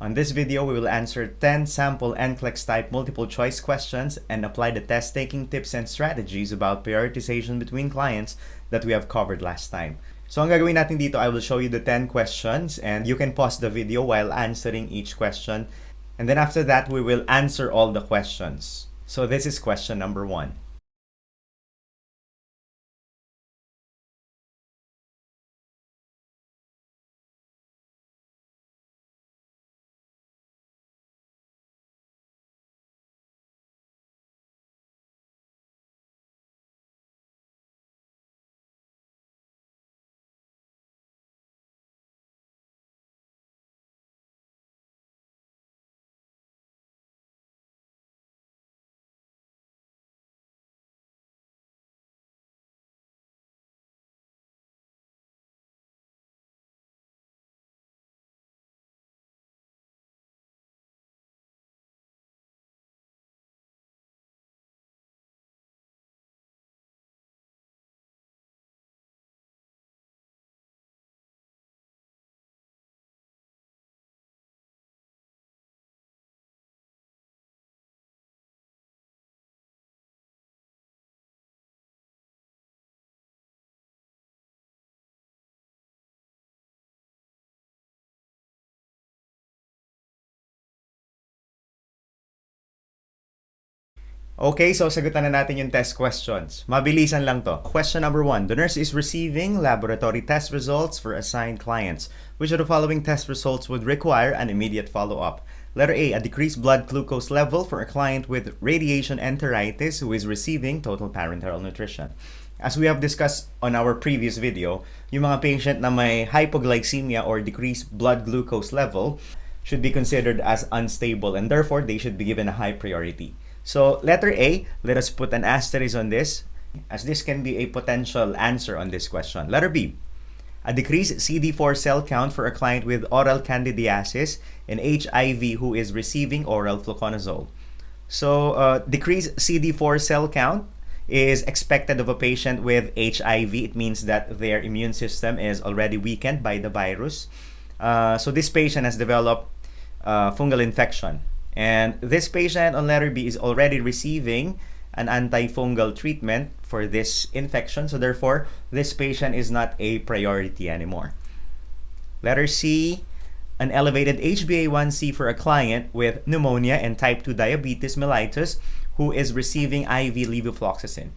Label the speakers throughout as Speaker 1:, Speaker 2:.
Speaker 1: On this video, we will answer 10 sample NCLEX type multiple choice questions and apply the test taking tips and strategies about prioritization between clients that we have covered last time. So ang gagawin natin dito, I will show you the 10 questions and you can pause the video while answering each question. And then after that, we will answer all the questions. So this is question number 1. Okay, so sagutan na natin yung test questions. Mabilisan lang to. Question number 1. The nurse is receiving laboratory test results for assigned clients. Which of the following test results would require an immediate follow-up? Letter A, a decreased blood glucose level for a client with radiation enteritis who is receiving total parenteral nutrition. As we have discussed on our previous video, yung mga patient na may hypoglycemia or decreased blood glucose level should be considered as unstable and therefore they should be given a high priority. So letter A, let us put an asterisk on this as this can be a potential answer on this question. Letter B, a decreased CD4 cell count for a client with oral candidiasis and HIV who is receiving oral fluconazole. So decreased CD4 cell count is expected of a patient with HIV. It means that their immune system is already weakened by the virus. So this patient has developed fungal infection. And this patient on letter B is already receiving an antifungal treatment for this infection. So therefore, this patient is not a priority anymore. Letter C, an elevated HbA1c for a client with pneumonia and type 2 diabetes mellitus who is receiving IV levofloxacin.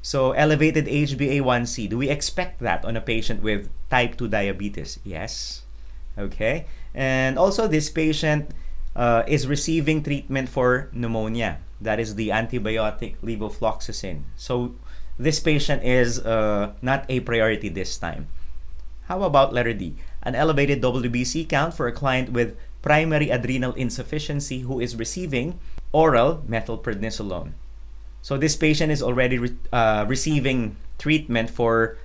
Speaker 1: So elevated HbA1c, do we expect that on a patient with type 2 diabetes? Yes. Okay. And also this patient is receiving treatment for pneumonia. That is the antibiotic levofloxacin. So this patient is not a priority this time. How about letter D? An elevated WBC count for a client with primary adrenal insufficiency who is receiving oral methylprednisolone. So this patient is already receiving treatment for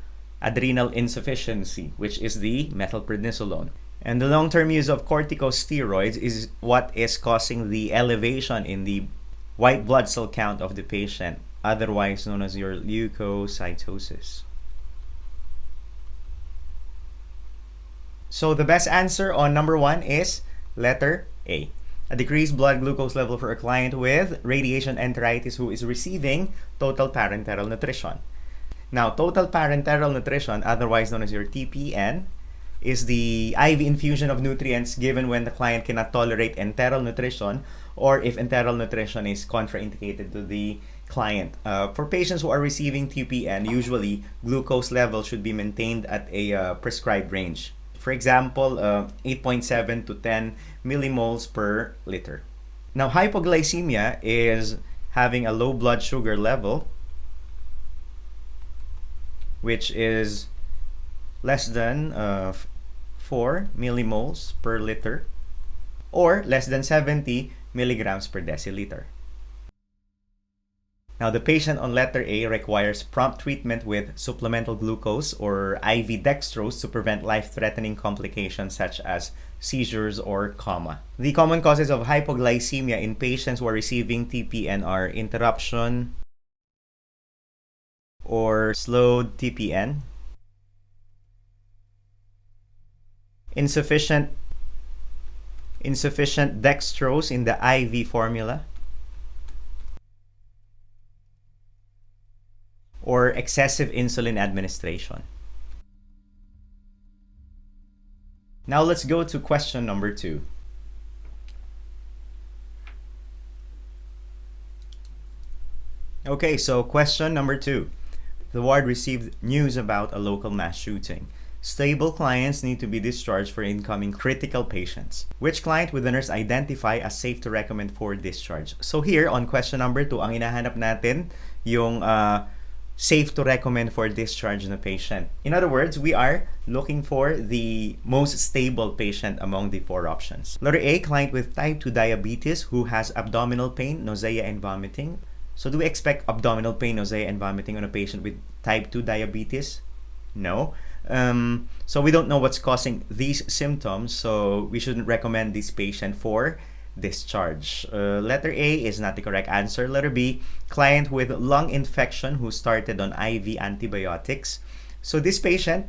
Speaker 1: adrenal insufficiency, which is the methylprednisolone. And the long-term use of corticosteroids is what is causing the elevation in the white blood cell count of the patient, otherwise known as your leukocytosis. So the best answer on number 1 is letter A. A decreased blood glucose level for a client with radiation enteritis who is receiving total parenteral nutrition. Now, total parenteral nutrition, otherwise known as your TPN, is the IV infusion of nutrients given when the client cannot tolerate enteral nutrition or if enteral nutrition is contraindicated to the client. For patients who are receiving TPN, usually glucose level should be maintained at a prescribed range. For example, 8.7 to 10 millimoles per liter. Now, hypoglycemia is having a low blood sugar level, which is less than 4 millimoles per liter or less than 70 milligrams per deciliter. Now, the patient on letter A requires prompt treatment with supplemental glucose or IV dextrose to prevent life-threatening complications such as seizures or coma. The common causes of hypoglycemia in patients who are receiving TPN are interruption or slowed TPN, insufficient insufficient dextrose in the IV formula, or excessive insulin administration. Now let's go to question number 2. Okay, so question number 2. The ward received news about a local mass shooting. Stable clients need to be discharged for incoming critical patients. Which client would the nurse identify as safe to recommend for discharge? So here, on question number 2, ang hinahanap natin yung safe to recommend for discharge na patient. In other words, we are looking for the most stable patient among the 4 options. Letter A, client with type 2 diabetes who has abdominal pain, nausea, and vomiting. So do we expect abdominal pain, nausea, and vomiting on a patient with type 2 diabetes? No. So we don't know what's causing these symptoms, so we shouldn't recommend this patient for discharge. Letter A is not the correct answer. Letter B, client with lung infection who started on IV antibiotics. So this patient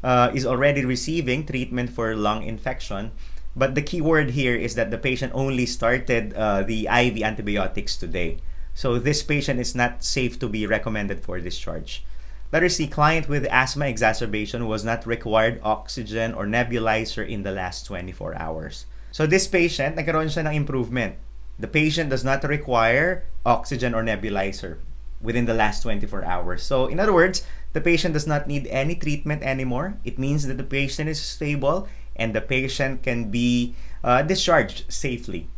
Speaker 1: is already receiving treatment for lung infection, but the key word here is that the patient only started the IV antibiotics today. So this patient is not safe to be recommended for discharge. Letter C, client with asthma exacerbation was not required oxygen or nebulizer in the last 24 hours. So this patient, nagkaroon siya ng improvement. The patient does not require oxygen or nebulizer within the last 24 hours. So in other words, the patient does not need any treatment anymore. It means that the patient is stable and the patient can be discharged safely.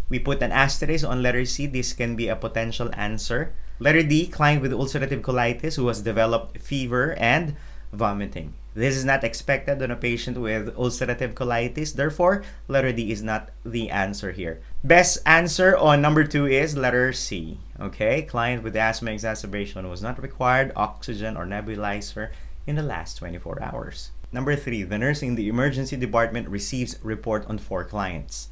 Speaker 1: We put an asterisk on letter C. This can be a potential answer. Letter D, client with ulcerative colitis who has developed fever and vomiting. This is not expected on a patient with ulcerative colitis. Therefore, letter D is not the answer here. Best answer on number 2 is letter C. Okay, client with asthma exacerbation was not required oxygen or nebulizer in the last 24 hours. Number 3, the nurse in the emergency department receives report on 4 clients.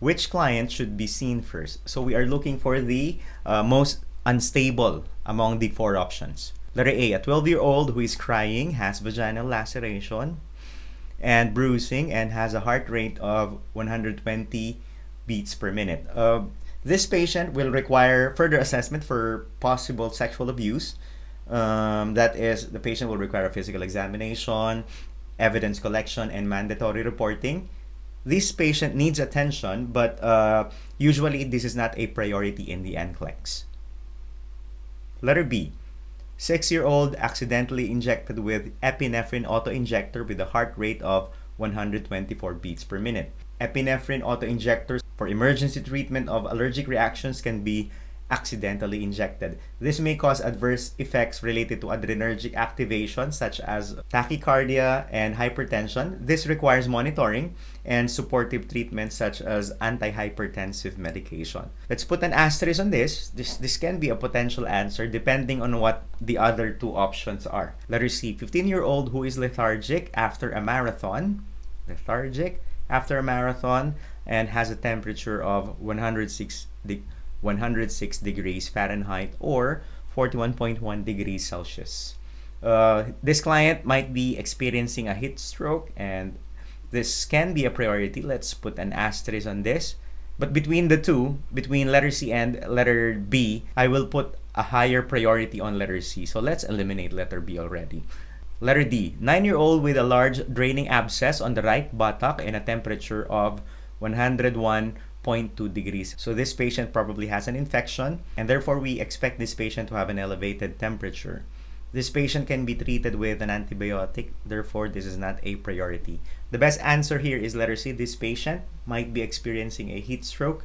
Speaker 1: Which client should be seen first? So we are looking for the most unstable among the 4 options. Letter A, a 12-year-old who is crying, has vaginal laceration and bruising, and has a heart rate of 120 beats per minute. This patient will require further assessment for possible sexual abuse. That is, the patient will require a physical examination, evidence collection, and mandatory reporting. This patient needs attention, but usually this is not a priority in the NCLEX. Letter B, 6-year-old accidentally injected with epinephrine auto-injector with a heart rate of 124 beats per minute. Epinephrine auto-injectors for emergency treatment of allergic reactions can be accidentally injected. This may cause adverse effects related to adrenergic activation such as tachycardia and hypertension. This requires monitoring and supportive treatment such as antihypertensive medication. Let's put an asterisk on this. This can be a potential answer depending on what the other 2 options are. Letter C, 15-year-old who is lethargic after a marathon. Lethargic after a marathon and has a temperature of 106 degrees Fahrenheit or 41.1 degrees Celsius. This client might be experiencing a heat stroke, and this can be a priority. Let's put an asterisk on this. But between the 2, between letter C and letter B, I will put a higher priority on letter C. So let's eliminate letter B already. Letter D, 9-year-old with a large draining abscess on the right buttock and a temperature of 101.2 degrees. So this patient probably has an infection, and therefore we expect this patient to have an elevated temperature. This patient can be treated with an antibiotic, therefore this is not a priority. The best answer here is letter C. This patient might be experiencing a heat stroke.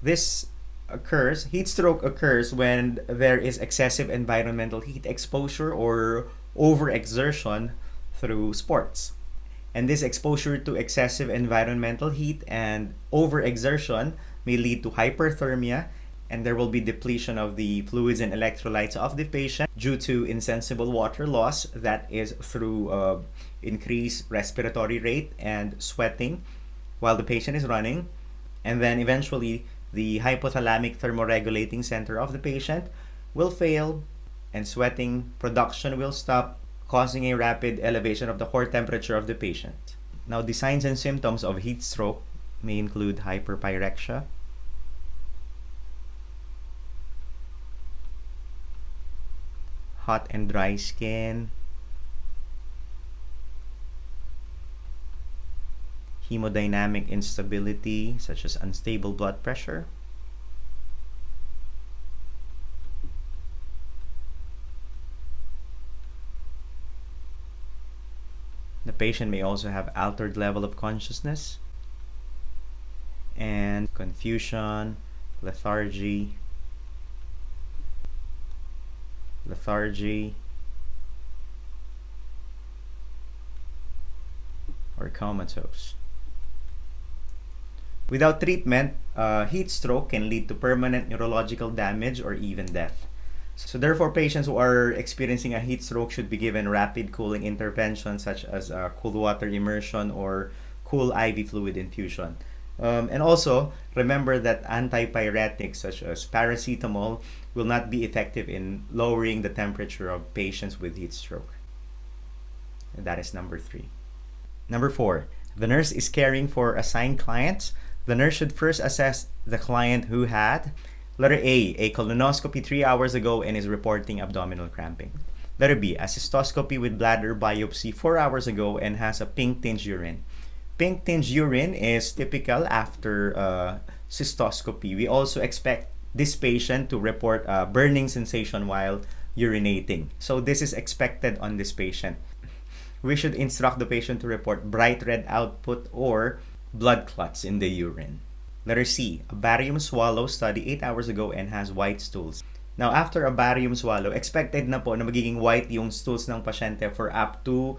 Speaker 1: Heat stroke occurs when there is excessive environmental heat exposure or overexertion through sports. And this exposure to excessive environmental heat and overexertion may lead to hyperthermia, and there will be depletion of the fluids and electrolytes of the patient due to insensible water loss, that is through increased respiratory rate and sweating while the patient is running. And then eventually the hypothalamic thermoregulating center of the patient will fail and sweating production will stop, causing a rapid elevation of the core temperature of the patient. Now, the signs and symptoms of heat stroke may include hyperpyrexia, hot and dry skin, hemodynamic instability such as unstable blood pressure, the patient may also have altered level of consciousness, and confusion, lethargy, or comatose. Without treatment, heat stroke can lead to permanent neurological damage or even death. So therefore, patients who are experiencing a heat stroke should be given rapid cooling interventions such as cool water immersion or cool IV fluid infusion. And also, remember that antipyretics such as paracetamol will not be effective in lowering the temperature of patients with heat stroke. And that is number 3. Number 4, the nurse is caring for assigned clients. The nurse should first assess the client who had letter A colonoscopy 3 hours ago and is reporting abdominal cramping. Letter B, a cystoscopy with bladder biopsy 4 hours ago and has a pink tinged urine. Pink tinged urine is typical after cystoscopy. We also expect this patient to report a burning sensation while urinating. So this is expected on this patient. We should instruct the patient to report bright red output or blood clots in the urine. Letter C, a barium swallow study 8 hours ago and has white stools. Now, after a barium swallow, expected na po na magiging white yung stools ng pasyente for up to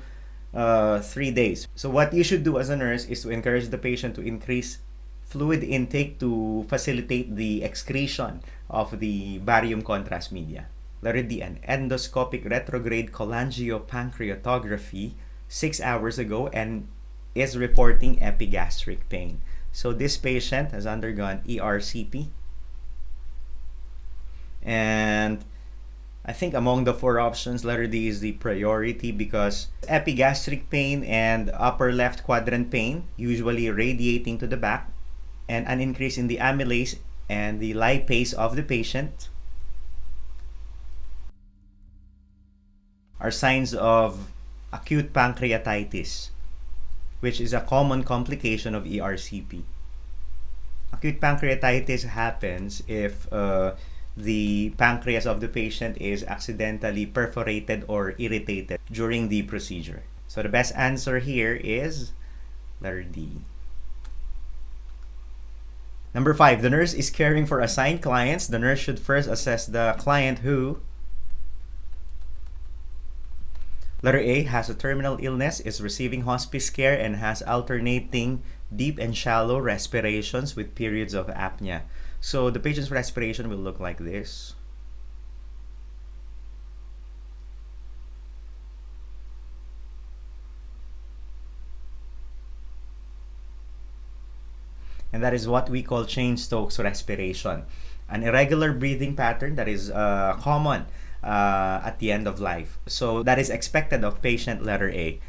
Speaker 1: 3 days. So what you should do as a nurse is to encourage the patient to increase fluid intake to facilitate the excretion of the barium contrast media. Letter D, an endoscopic retrograde cholangiopancreatography 6 hours ago and is reporting epigastric pain. So this patient has undergone ERCP. And I think among the 4 options, letter D is the priority because epigastric pain and upper left quadrant pain, usually radiating to the back, and an increase in the amylase and the lipase of the patient are signs of acute pancreatitis, which is a common complication of ERCP. Acute pancreatitis happens if the pancreas of the patient is accidentally perforated or irritated during the procedure. So the best answer here is letter D. Number 5, the nurse is caring for assigned clients. The nurse should first assess the client who, letter A, has a terminal illness, is receiving hospice care, and has alternating deep and shallow respirations with periods of apnea. So the patient's respiration will look like this. And that is what we call Cheyne-Stokes respiration. An irregular breathing pattern that is common at the end of life. So that is expected of patient letter A.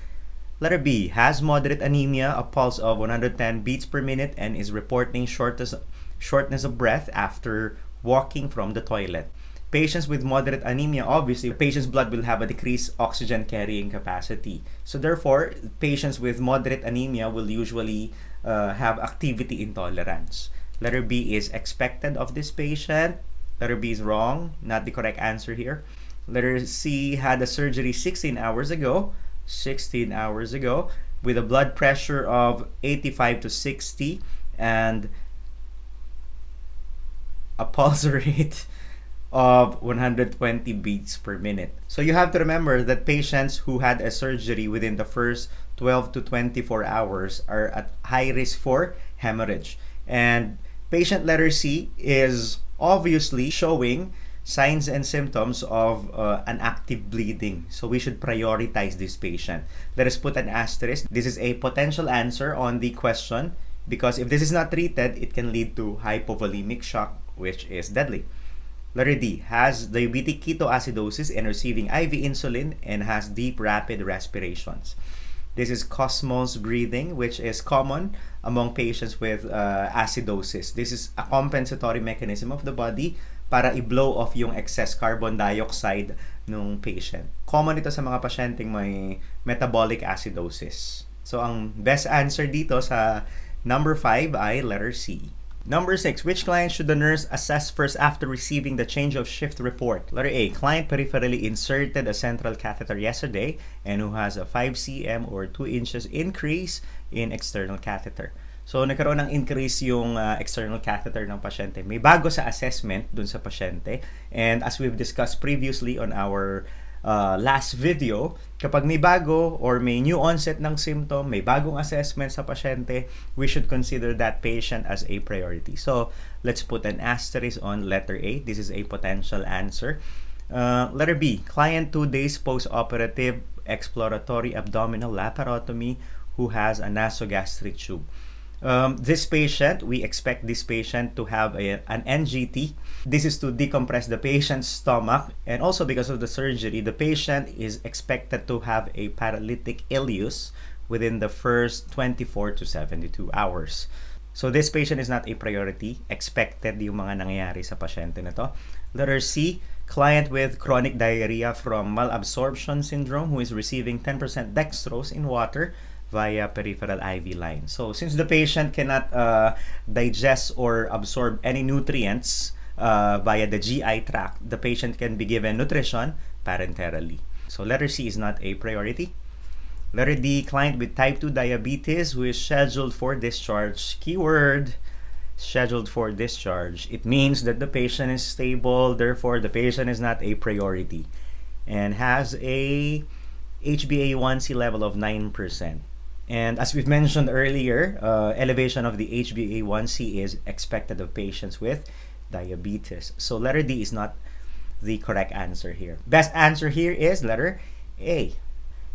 Speaker 1: Letter B, has moderate anemia, a pulse of 110 beats per minute, and is reporting shortness of breath after walking from the toilet. Patients with moderate anemia, obviously, the patient's blood will have a decreased oxygen carrying capacity. So therefore, patients with moderate anemia will usually have activity intolerance. Letter B is expected of this patient. Letter B is wrong, not the correct answer here. Letter C had a surgery 16 hours ago with a blood pressure of 85 to 60 and a pulse rate of 120 beats per minute. So you have to remember that patients who had a surgery within the first 12 to 24 hours are at high risk for hemorrhage. And patient letter C is obviously showing signs and symptoms of an active bleeding. So we should prioritize this patient. Let us put an asterisk. This is a potential answer on the question because if this is not treated, it can lead to hypovolemic shock, which is deadly. Letter D, has diabetic ketoacidosis and receiving IV insulin and has deep rapid respirations. This is Cosmos breathing, which is common among patients with acidosis. This is a compensatory mechanism of the body para i-blow off yung excess carbon dioxide ng patient. Common ito sa mga pasyenteng may metabolic acidosis. So, ang best answer dito sa number 5 ay letter C. Number 6, which client should the nurse assess first after receiving the change of shift report? Letter A, client peripherally inserted a central catheter yesterday and who has a 5 cm or 2 inches increase in external catheter. So, nagkaroon ng increase yung external catheter ng pasyente. May bago sa assessment dun sa pasyente. And as we've discussed previously on our last video, kapag may bago or may new onset ng symptom, may bagong assessment sa pasyente, we should consider that patient as a priority. So, let's put an asterisk on letter A. This is a potential answer. Letter B, client 2 days post-operative exploratory abdominal laparotomy who has a nasogastric tube. This patient, we expect this patient to have an NGT. This is to decompress the patient's stomach, and also because of the surgery, the patient is expected to have a paralytic ileus within the first 24 to 72 hours. So this patient is not a priority. Expected yung mga nangyayari sa pasyente na to. Letter C, client with chronic diarrhea from malabsorption syndrome who is receiving 10% dextrose in water via peripheral IV line. So, since the patient cannot digest or absorb any nutrients via the GI tract, the patient can be given nutrition parenterally. So, letter C is not a priority. Letter D, client with type 2 diabetes who is scheduled for discharge. Keyword, scheduled for discharge. It means that the patient is stable, therefore the patient is not a priority and has a HbA1c level of 9%. And as we've mentioned earlier, elevation of the HbA1c is expected of patients with diabetes. So letter D is not the correct answer here. Best answer here is letter A.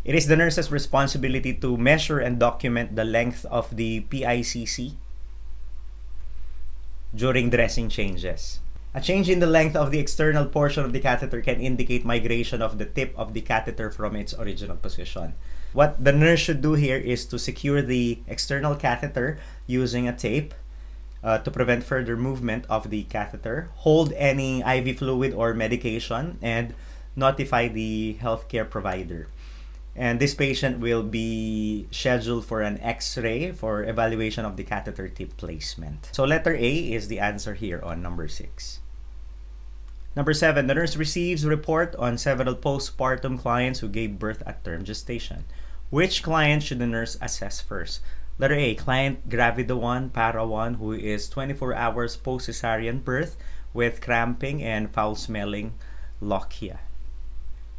Speaker 1: It is the nurse's responsibility to measure and document the length of the PICC during dressing changes. A change in the length of the external portion of the catheter can indicate migration of the tip of the catheter from its original position. What the nurse should do here is to secure the external catheter using a tape to prevent further movement of the catheter, hold any IV fluid or medication, and notify the healthcare provider. And this patient will be scheduled for an X-ray for evaluation of the catheter tip placement. So letter A is the answer here on number 6. Number 7, the nurse receives report on several postpartum clients who gave birth at term gestation. Which client should the nurse assess first? Letter A, client gravida 1, para 1, who is 24 hours post-cesarean birth with cramping and foul-smelling lochia.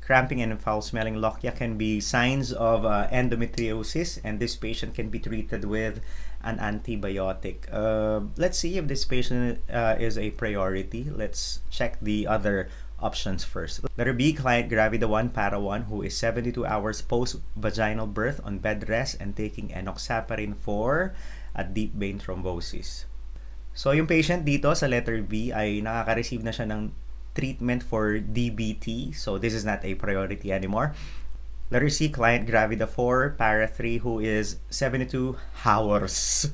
Speaker 1: Cramping and foul-smelling lochia can be signs of endometriosis, and this patient can be treated with an antibiotic. Let's see if this patient is a priority. Let's check the other options first. Letter B, client gravida 1, para 1, who is 72 hours post-vaginal birth on bed rest and taking enoxaparin for a deep vein thrombosis. So, yung patient dito sa letter B ay nakaka-receive na siya ng treatment for DVT. So, this is not a priority anymore. Letter C, client gravida 4, para 3, who is 72 hours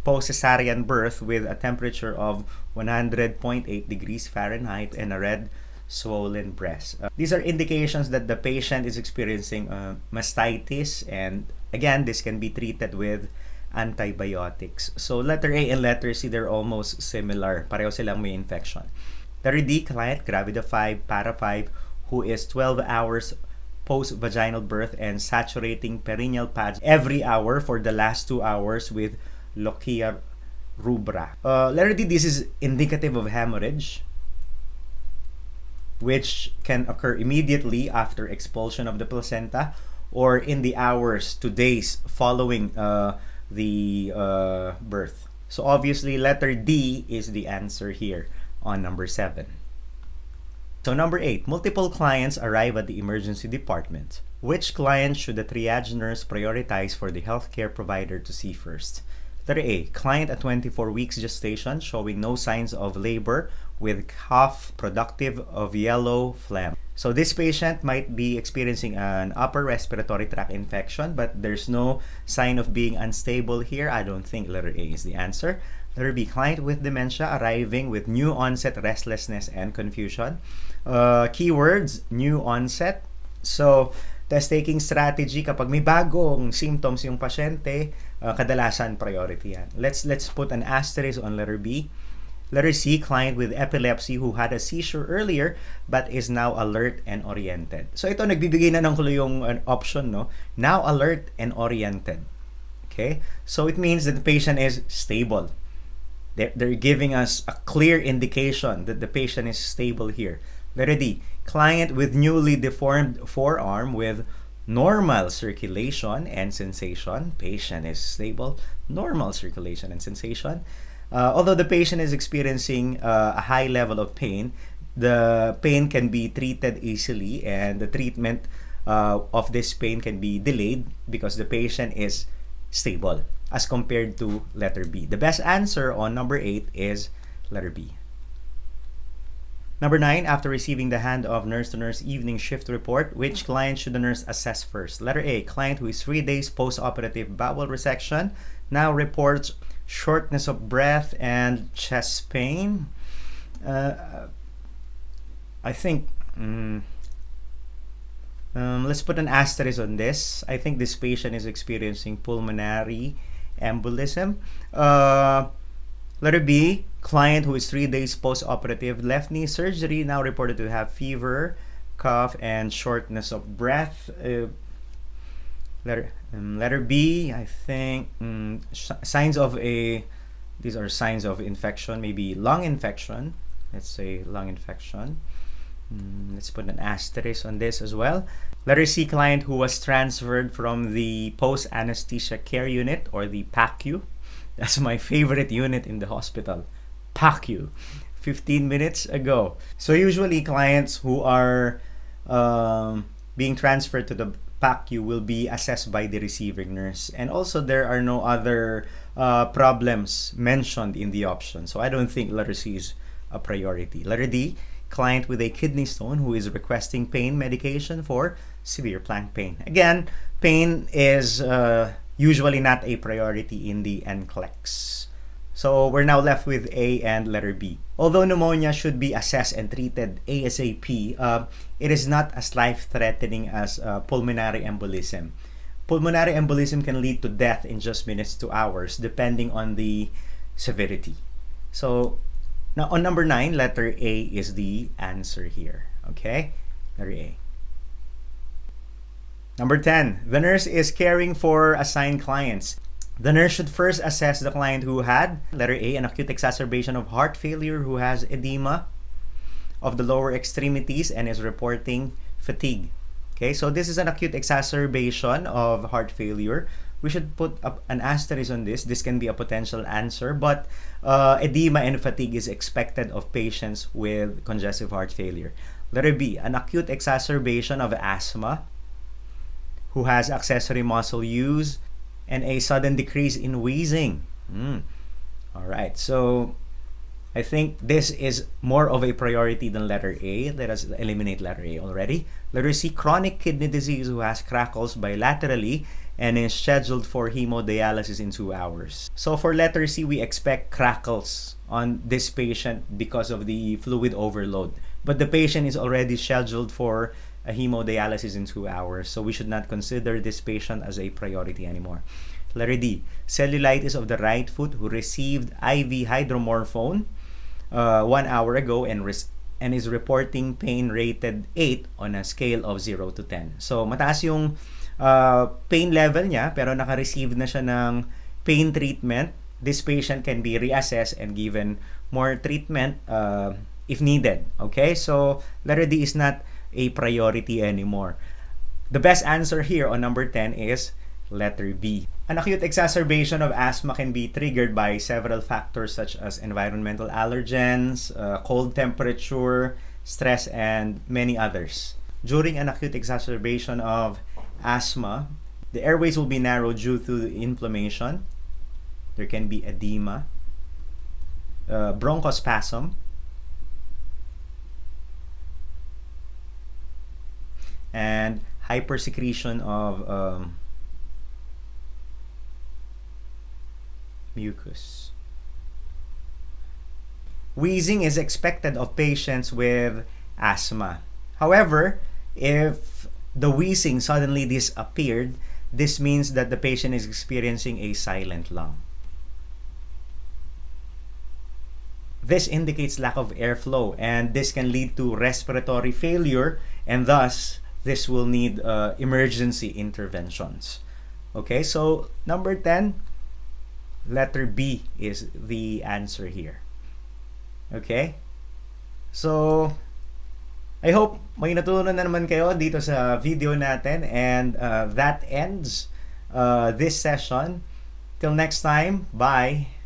Speaker 1: post-cesarean birth with a temperature of 100.8 degrees Fahrenheit and a red swollen breast. These are indications that the patient is experiencing mastitis, and again, this can be treated with antibiotics. So letter A and letter C, they're almost similar. Pareho silang may infection. Letter D, client gravida 5, para 5, who is 12 hours post-vaginal birth and saturating perineal pads every hour for the last 2 hours with lochia rubra. Letter D, this is indicative of hemorrhage, which can occur immediately after expulsion of the placenta or in the hours to days following the birth. So obviously, letter D is the answer here on number 7. So number 8, multiple clients arrive at the emergency department. Which client should the triage nurse prioritize for the healthcare provider to see first? Letter A, client at 24 weeks gestation showing no signs of labor with cough productive of yellow phlegm. So this patient might be experiencing an upper respiratory tract infection, but there's no sign of being unstable here. I don't think letter A is the answer. Letter B, client with dementia arriving with new onset restlessness and confusion. Keywords, new onset. So, test-taking strategy, kapag may bagong symptoms yung pasyente, kadalasan priority yan. Let's put an asterisk on letter B. Letter C, client with epilepsy who had a seizure earlier but is now alert and oriented. So ito, nagbibigay na ng clue yung option, no? Now alert and oriented. Okay? So it means that the patient is stable. They're giving us a clear indication that the patient is stable here. Letter D, client with newly deformed forearm with normal circulation and sensation. Patient is stable, normal circulation and sensation. Although the patient is experiencing a high level of pain, the pain can be treated easily, and the treatment of this pain can be delayed because the patient is stable as compared to letter B. The best answer on number 8 is letter B. Number 9, after receiving the hand-off nurse-to-nurse evening shift report, which client should the nurse assess first? Letter A, client who is 3 days post-operative bowel resection now reports shortness of breath and chest pain. I think let's put an asterisk on this. I think this patient is experiencing pulmonary embolism. Letter B, client who is 3 days post-operative left knee surgery now reported to have fever, cough, and shortness of breath. Letter B, I think signs of these are signs of infection, maybe lung infection. Let's say lung infection. Let's put an asterisk on this as well. Letter C, client who was transferred from the post-anesthesia care unit or the PACU. That's my favorite unit in the hospital, PACU, 15 minutes ago. So usually clients who are being transferred to the PACU will be assessed by the receiving nurse. And also there are no other problems mentioned in the option. So I don't think letter C is a priority. Letter D, client with a kidney stone who is requesting pain medication for severe flank pain. Again, pain is usually not a priority in the NCLEX. So we're now left with A and letter B. Although pneumonia should be assessed and treated ASAP, it is not as life-threatening as pulmonary embolism. Pulmonary embolism can lead to death in just minutes to hours, depending on the severity. So now on number 9, letter A is the answer here. Okay? Letter A. Number 10, the nurse is caring for assigned clients. The nurse should first assess the client who had, letter A, an acute exacerbation of heart failure who has edema of the lower extremities and is reporting fatigue. Okay, so this is an acute exacerbation of heart failure. We should put up an asterisk on this. This can be a potential answer, but edema and fatigue is expected of patients with congestive heart failure. Letter B, an acute exacerbation of asthma who has accessory muscle use and a sudden decrease in wheezing. All right, so I think this is more of a priority than letter A. Let us eliminate letter A already. Letter C, chronic kidney disease who has crackles bilaterally and is scheduled for hemodialysis in 2 hours. So for letter C, we expect crackles on this patient because of the fluid overload. But the patient is already scheduled for a hemodialysis in 2 hours, so we should not consider this patient as a priority anymore. Letter D, cellulitis of the right foot who received IV hydromorphone 1 hour ago and is reporting pain rated 8 on a scale of 0 to 10. So mataas yung pain level niya pero naka-receive na siya ng pain treatment. This patient can be reassessed and given more treatment if needed. Okay, so letter D is not a priority anymore. The best answer here on number 10 is letter B. An acute exacerbation of asthma can be triggered by several factors such as environmental allergens, cold temperature, stress, and many others. During an acute exacerbation of asthma, the airways will be narrowed due to inflammation. There can be edema, bronchospasm, and hypersecretion of mucus. Wheezing is expected of patients with asthma. However, if the wheezing suddenly disappeared, this means that the patient is experiencing a silent lung. This indicates lack of airflow, and this can lead to respiratory failure, and thus this will need emergency interventions. Okay, so number 10, letter B is the answer here. Okay? So, I hope may natutunan na naman kayo dito sa video natin, and that ends this session. Till next time, bye!